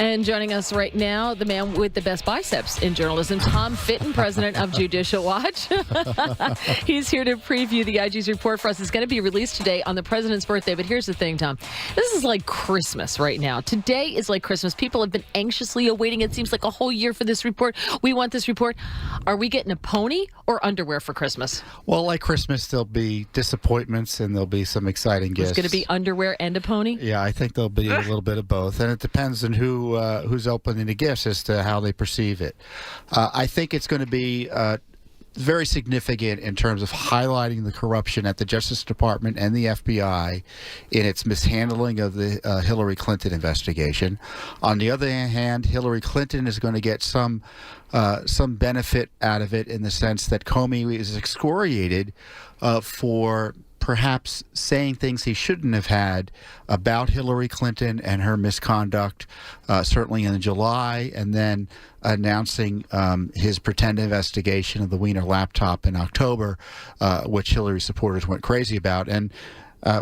And joining us right now, the man with the best biceps in journalism, Tom Fitton, president of Judicial Watch. He's here to preview the IG's report for us. It's going to be released today on the president's birthday. But here's the thing, Tom. This is like Christmas right now. Today is like Christmas. People have been anxiously awaiting. It seems like a whole year for this report. We want this report. Are we getting a pony or underwear for Christmas? Well, like Christmas, there'll be disappointments and there'll be some exciting gifts. It's going to be underwear and a pony? Yeah, I think there'll be a little bit of both. And it depends on who's opening the gifts as to how they perceive it. I think it's going to be very significant in terms of highlighting the corruption at the Justice Department and the FBI in its mishandling of the Hillary Clinton investigation. On the other hand, Hillary Clinton is going to get some benefit out of it in the sense that Comey is excoriated for perhaps saying things he shouldn't have had about Hillary Clinton and her misconduct, certainly in July, and then announcing his pretend investigation of the Wiener laptop in October, which Hillary supporters went crazy about. And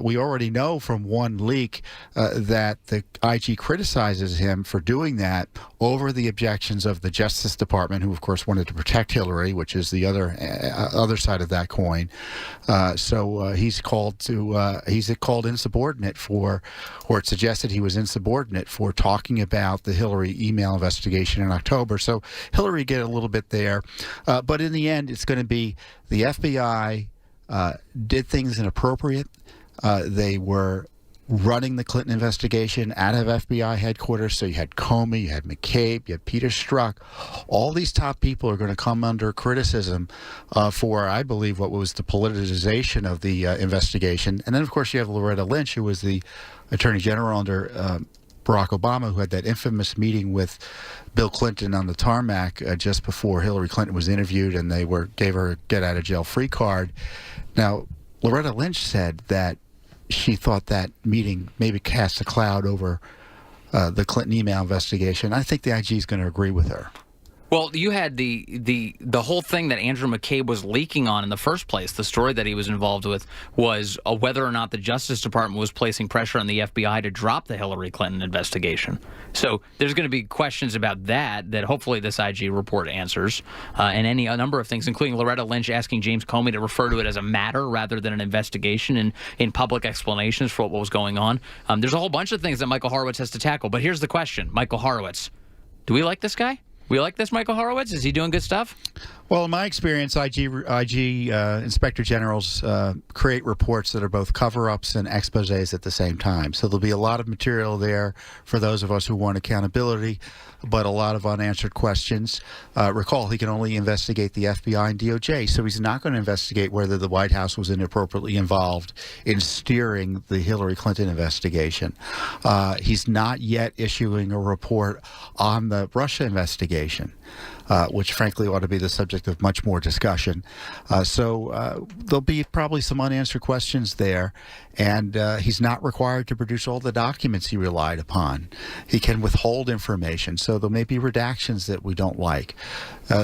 we already know from one leak that the IG criticizes him for doing that over the objections of the Justice Department, who, of course, wanted to protect Hillary, which is the other side of that coin. So he's called insubordinate for, or it suggested he was insubordinate for talking about the Hillary email investigation in October. So Hillary get a little bit there. But in the end, it's going to be the FBI did things inappropriate. They were running the Clinton investigation out of FBI headquarters. So you had Comey, you had McCabe, you had Peter Strzok. All these top people are going to come under criticism for, I believe, what was the politicization of the investigation. And then, of course, you have Loretta Lynch, who was the Attorney General under Barack Obama, who had that infamous meeting with Bill Clinton on the tarmac just before Hillary Clinton was interviewed, and they gave her a get-out-of-jail-free card. Now, Loretta Lynch said that she thought that meeting maybe cast a cloud over the Clinton email investigation. I think the IG is going to agree with her. Well, you had the whole thing that Andrew McCabe was leaking on in the first place. The story that he was involved with was whether or not the Justice Department was placing pressure on the FBI to drop the Hillary Clinton investigation. So there's going to be questions about that hopefully this IG report answers, and a number of things, including Loretta Lynch asking James Comey to refer to it as a matter rather than an investigation, and in public explanations for what was going on. There's a whole bunch of things that Michael Horowitz has to tackle. But here's the question, Michael Horowitz, do we like this guy? We like this Michael Horowitz? Is he doing good stuff? Well, in my experience, IG inspector generals create reports that are both cover-ups and exposés at the same time. So there'll be a lot of material there for those of us who want accountability, but a lot of unanswered questions. Recall, he can only investigate the FBI and DOJ, so he's not going to investigate whether the White House was inappropriately involved in steering the Hillary Clinton investigation. He's not yet issuing a report on the Russia investigation, which frankly ought to be the subject of much more discussion. So there'll be probably some unanswered questions there, and he's not required to produce all the documents he relied upon. He can withhold information, so there may be redactions that we don't like.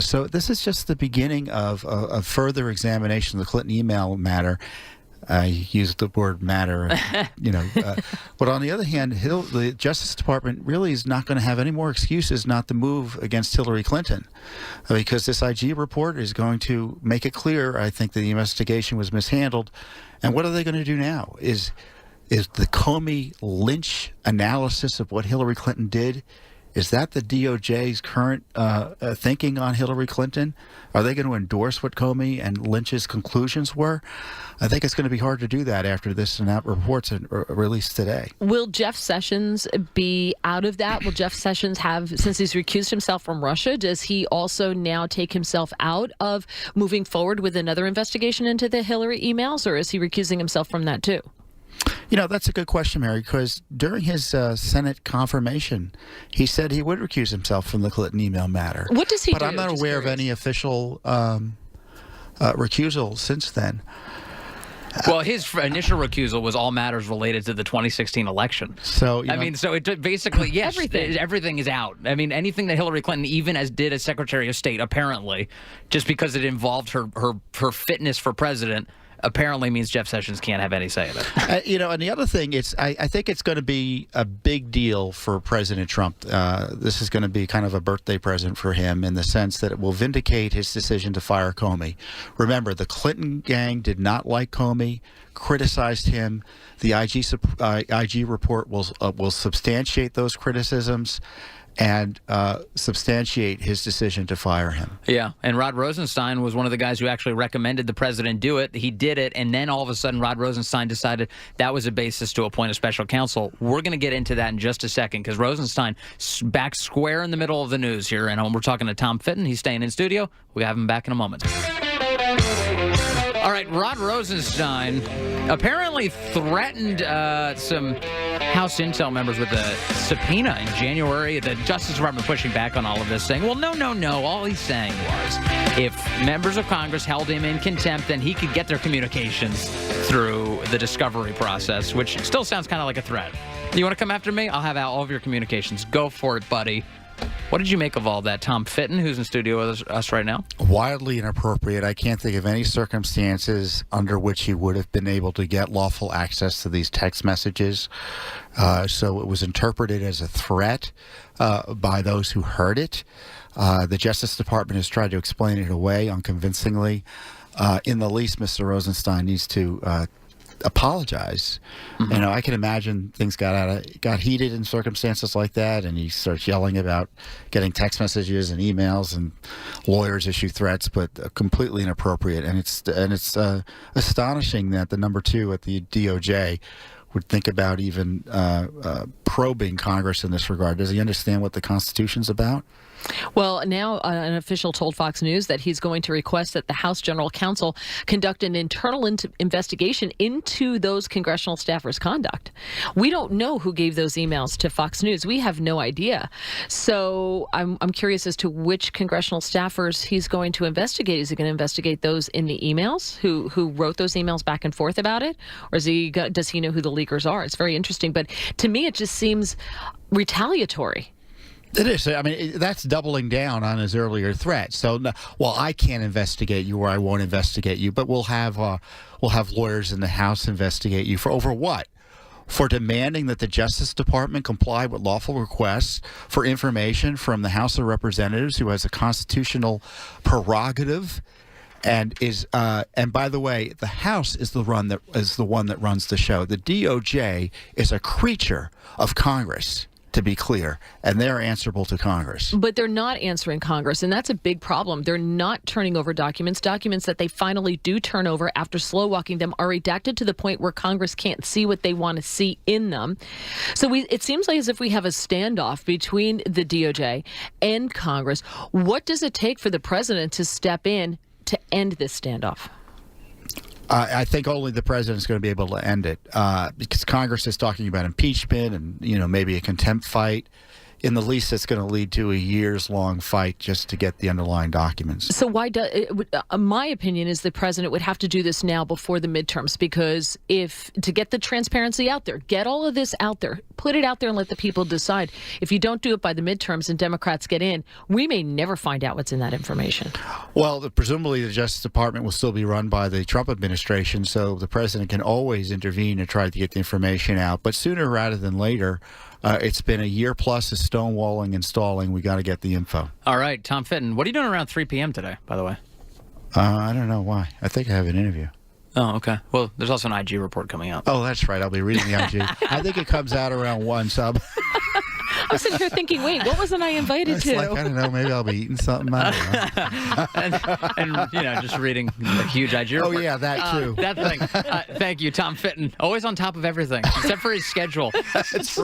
So this is just the beginning of a further examination of the Clinton email matter. I used the word matter, but on the other hand, the Justice Department really is not going to have any more excuses not to move against Hillary Clinton, because this IG report is going to make it clear, I think, that the investigation was mishandled. And what are they going to do now? Is the Comey Lynch analysis of what Hillary Clinton did, is that the DOJ's current thinking on Hillary Clinton? Are they going to endorse what Comey and Lynch's conclusions were? I think it's going to be hard to do that after this and that report's released today. Will Jeff Sessions be out of that? Will Jeff Sessions since he's recused himself from Russia, does he also now take himself out of moving forward with another investigation into the Hillary emails, or is he recusing himself from that too? That's a good question, Mary, because during his Senate confirmation, he said he would recuse himself from the Clinton email matter. What does he do? But I'm not aware of any official recusal since then. Well, his initial recusal was all matters related to the 2016 election. So, so it basically, yes, everything is out. I mean, anything that Hillary Clinton even did as Secretary of State, apparently, just because it involved her fitness for president, apparently means Jeff Sessions can't have any say in it. And the other thing, I think it's going to be a big deal for President Trump. This is going to be kind of a birthday present for him in the sense that it will vindicate his decision to fire Comey. Remember, the Clinton gang did not like Comey, criticized him. The IG report will substantiate those criticisms and substantiate his decision to fire him. Yeah, and Rod Rosenstein was one of the guys who actually recommended the president do it. He did it, and then all of a sudden Rod Rosenstein decided that was a basis to appoint a special counsel. We're going to get into that in just a second because Rosenstein back square in the middle of the news here, and we're talking to Tom Fitton. He's staying in studio. We'll have him back in a moment. All right, Rod Rosenstein apparently threatened some House Intel members with a subpoena in January. The Justice Department pushing back on all of this, saying, well, no. All he's saying was if members of Congress held him in contempt, then he could get their communications through the discovery process, which still sounds kind of like a threat. You want to come after me? I'll have all of your communications. Go for it, buddy. What did you make of all that? Tom Fitton, who's in studio with us right now? Wildly inappropriate. I can't think of any circumstances under which he would have been able to get lawful access to these text messages. So it was interpreted as a threat by those who heard it. The Justice Department has tried to explain it away unconvincingly. In the least, Mr. Rosenstein needs to apologize. Mm-hmm. I can imagine things got heated in circumstances like that, and he starts yelling about getting text messages and emails, and lawyers issue threats, but completely inappropriate. And it's astonishing that the number two at the DOJ would think about even probing Congress in this regard. Does he understand what the Constitution's about? Well, now an official told Fox News that he's going to request that the House General Counsel conduct an internal investigation into those congressional staffers' conduct. We don't know who gave those emails to Fox News. We have no idea. So I'm curious as to which congressional staffers he's going to investigate. Is he going to investigate those in the emails who wrote those emails back and forth about it? Or does he know who the leakers are? It's very interesting. But to me, it just seems retaliatory. It is. I mean, that's doubling down on his earlier threat. So, I can't investigate you, or I won't investigate you, but we'll have lawyers in the House investigate you for over what? For demanding that the Justice Department comply with lawful requests for information from the House of Representatives, who has a constitutional prerogative, and by the way, the House is the one that runs the show. The DOJ is a creature of Congress, to be clear, and they're answerable to Congress. But they're not answering Congress, and that's a big problem. They're not turning over documents that they finally do turn over after slow walking them are redacted to the point where Congress can't see what they want to see in them. So it seems like as if we have a standoff between the DOJ and Congress. What does it take for the president to step in to end this standoff? I think only the president's going to be able to end it because Congress is talking about impeachment and, maybe a contempt fight. In the least, it's going to lead to a years-long fight just to get the underlying documents. So my opinion is the president would have to do this now before the midterms, because to get the transparency out there, get all of this out there, put it out there and let the people decide. If you don't do it by the midterms and Democrats get in, we may never find out what's in that information. Well, presumably the Justice Department will still be run by the Trump administration, so the president can always intervene and try to get the information out. But sooner rather than later, it's been a year plus of stonewalling and stalling. We got to get the info. All right, Tom Fitton, what are you doing around 3 p.m. today, by the way? I don't know why. I think I have an interview. Oh, okay. Well, there's also an IG report coming out. Oh, that's right. I'll be reading the IG. I think it comes out around 1, so I'm sitting here thinking, wait, what wasn't I invited to? I don't know. Maybe I'll be eating something. I don't know. and just reading a huge IG report. Oh, yeah, that too. That thing. Thank you, Tom Fitton. Always on top of everything, except for his schedule. That's